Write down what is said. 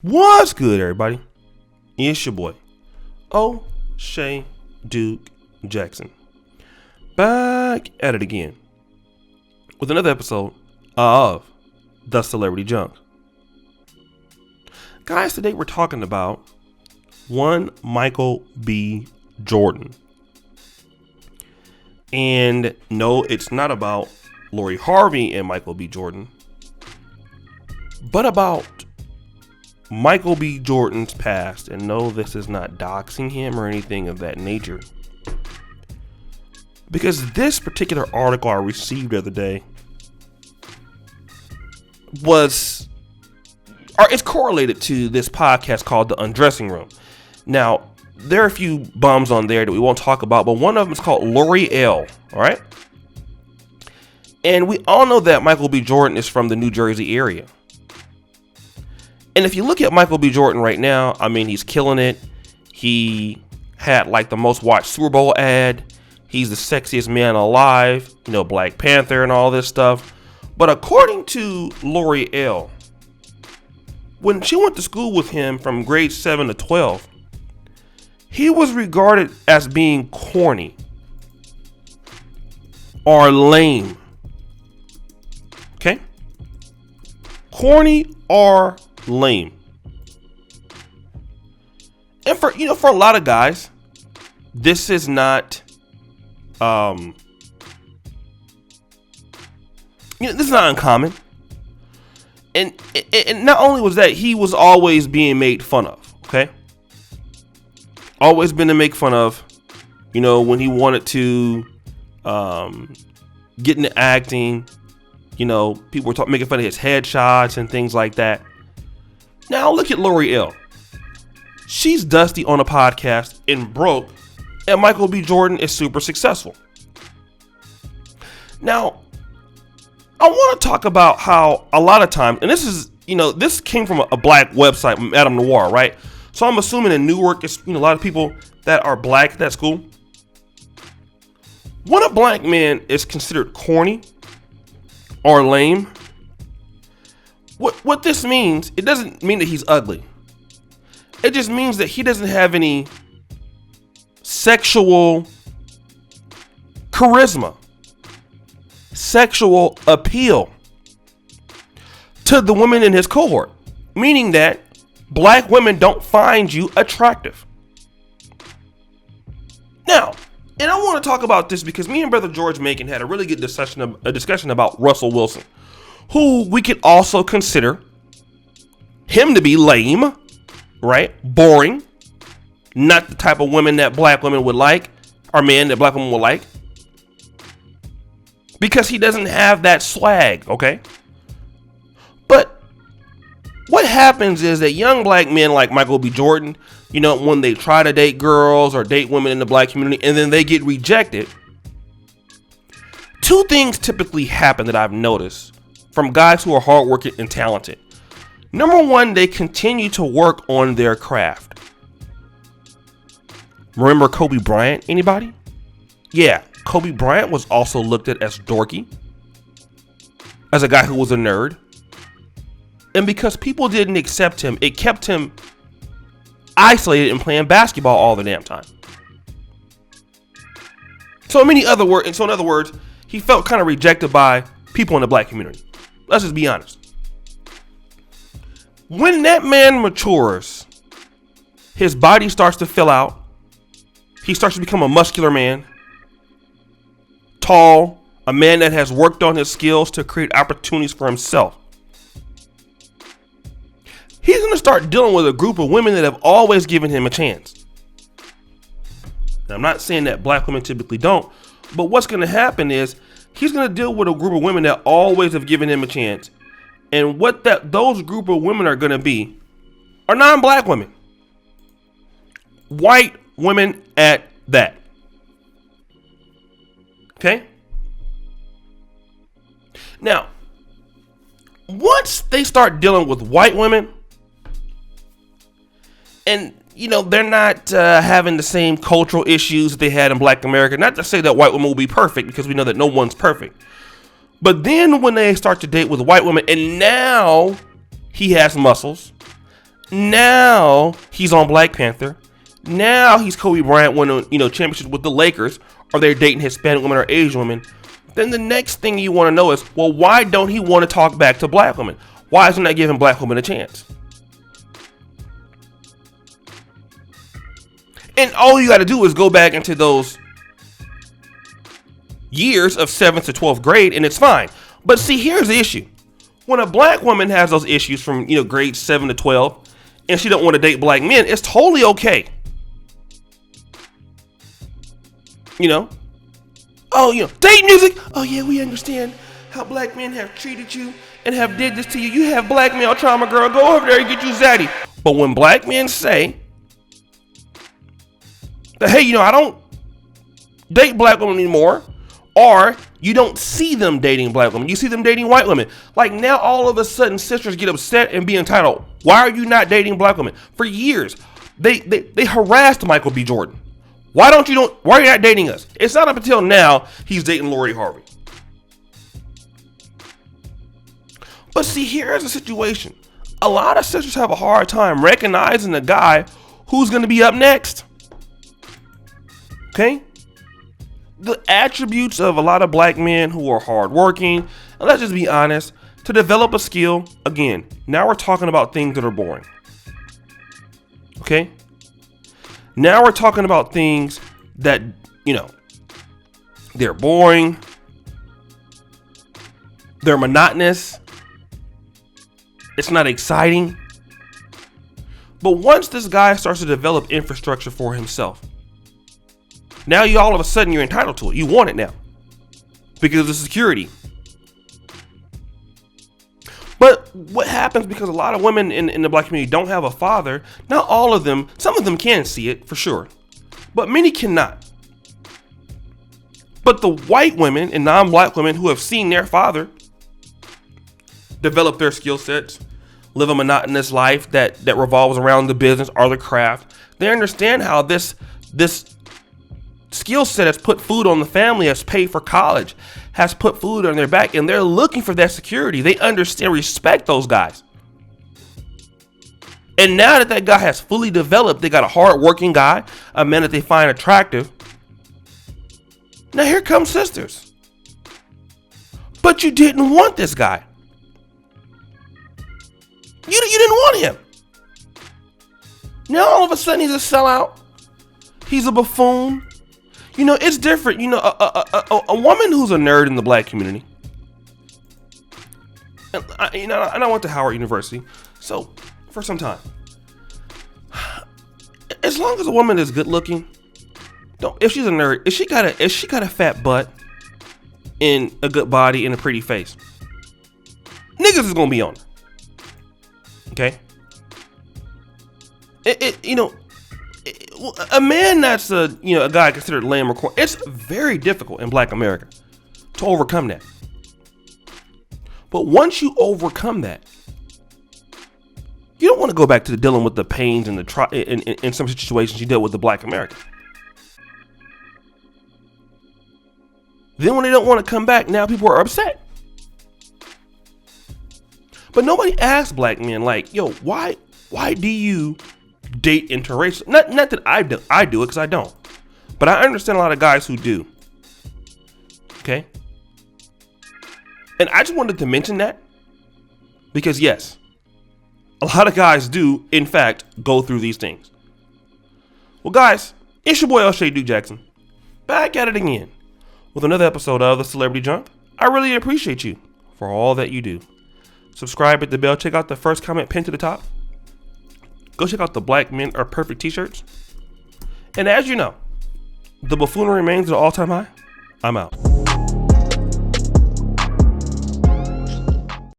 What's good, everybody? It's your boy, O'Shea Duke Jackson, back at it again with another episode of The Celebrity Junk. Guys, today we're talking about one Michael B. Jordan. And no, it's not about Lori Harvey and Michael B. Jordan, but about Michael B. Jordan's past. And no, this is not doxing him or anything of that nature, because this particular article I received the other day it's correlated to this podcast called The Undressing Room. Now, there are a few bums on there that we won't talk about, but one of them is called Lori L. All right. And we all know that Michael B. Jordan is from the New Jersey area. And if you look at Michael B. Jordan right now, I mean, he's killing it. He had like the most watched Super Bowl ad. He's the sexiest man alive, Black Panther and all this stuff. But according to Lori L., when she went to school with him from grade 7 to 12, he was regarded as being corny or lame. Okay? Corny or lame. And for a lot of guys, this is not this is not uncommon. And not only was that, he was always being made fun of. Okay, always been to make fun of. When he wanted to get into acting, people were making fun of his headshots and things like that. Now look at Lori L. She's dusty on a podcast and broke, and Michael B. Jordan is super successful. Now, I want to talk about how a lot of times, and this came from a black website, Madame Noir, right? So I'm assuming in Newark, it's a lot of people that are black at that school. When a black man is considered corny or lame, what this means, it doesn't mean that he's ugly. It just means that he doesn't have any sexual charisma, sexual appeal to the women in his cohort, meaning that black women don't find you attractive. Now, and I want to talk about this because me and Brother George Macon had a really good discussion about Russell Wilson, who we could also consider him to be lame, right? Boring, not the type of women that black women would like, or men that black women would like, because he doesn't have that swag, okay? But what happens is that young black men like Michael B. Jordan, when they try to date girls or date women in the black community and then they get rejected, two things typically happen that I've noticed from guys who are hardworking and talented. Number one, they continue to work on their craft. Remember Kobe Bryant? Anybody? Yeah, Kobe Bryant was also looked at as dorky, as a guy who was a nerd. And because people didn't accept him, it kept him isolated and playing basketball all the damn time. So in other words, he felt kind of rejected by people in the black community. Let's just be honest. When that man matures, his body starts to fill out. He starts to become a muscular man, tall, a man that has worked on his skills to create opportunities for himself. He's going to start dealing with a group of women that have always given him a chance. Now, I'm not saying that black women typically don't, but what's going to happen is he's going to deal with a group of women that always have given him a chance. And what those group of women are going to be are non-black women. White women at that. Okay? Now, once they start dealing with white women, and they're not having the same cultural issues that they had in Black America. Not to say that white women will be perfect, because we know that no one's perfect. But then when they start to date with white women, and now he has muscles, Now he's on Black Panther. Now he's Kobe Bryant winning, championships with the Lakers, or they're dating Hispanic women or Asian women. Then the next thing you want to know is, well, why don't he want to talk back to black women? Why isn't he giving black women a chance? And all you got to do is go back into those years of 7th to 12th grade, and it's fine. But see, here's the issue. When a black woman has those issues from, grades 7 to 12, and she don't want to date black men, it's totally okay. Date music. Oh yeah, we understand how black men have treated you and have did this to you. You have black male trauma, girl. Go over there and get you zaddy. But when black men say that, hey, I don't date black women anymore, or you don't see them dating black women, you see them dating white women. Like now, all of a sudden, sisters get upset and be entitled. Why are you not dating black women? For years, they harassed Michael B. Jordan. Why are you not dating us? It's not up until now he's dating Lori Harvey. But see, here's the situation. A lot of sisters have a hard time recognizing the guy who's going to be up next. Okay? The attributes of a lot of black men who are hardworking, and let's just be honest, to develop a skill, again, now we're talking about things that are boring. Okay? Now we're talking about things that, they're boring, they're monotonous, it's not exciting. But once this guy starts to develop infrastructure for himself, now all of a sudden you're entitled to it. You want it now because of security. But what happens, because a lot of women in the black community don't have a father, not all of them, some of them can see it for sure, but many cannot. But the white women and non-black women who have seen their father develop their skill sets, live a monotonous life that revolves around the business or the craft, they understand how this skill set has put food on the family, has paid for college, has put food on their back, and they're looking for that security. They understand, respect those guys. And now that guy has fully developed, they got a hard-working guy, a man that they find attractive. Now here comes sisters. But you didn't want this guy. You didn't want him. Now all of a sudden he's a sellout. He's a buffoon. It's different. A woman who's a nerd in the black community. And I went to Howard University, so for some time. As long as a woman is good looking, if she's a nerd, if she got a fat butt and a good body and a pretty face, niggas is gonna be on her. Okay. A man that's a guy considered lame or corny, it's very difficult in black America to overcome that. But once you overcome that, you don't want to go back to dealing with the pains and in some situations you dealt with the black American. Then when they don't want to come back, now people are upset. But nobody asks black men like, why do you date interracial? Not that I do it because I don't, but I understand a lot of guys who do. Okay, and I just wanted to mention that because yes, a lot of guys do in fact go through these things. Well, guys, it's your boy O'Shea Duke Jackson, back at it again with another episode of The Celebrity Junk. I really appreciate you for all that you do. Subscribe, hit the bell, check out the first comment pinned to the top. Go check out the Black Men Are Perfect t-shirts. And as you know, the buffoonery remains at an all-time high. I'm out.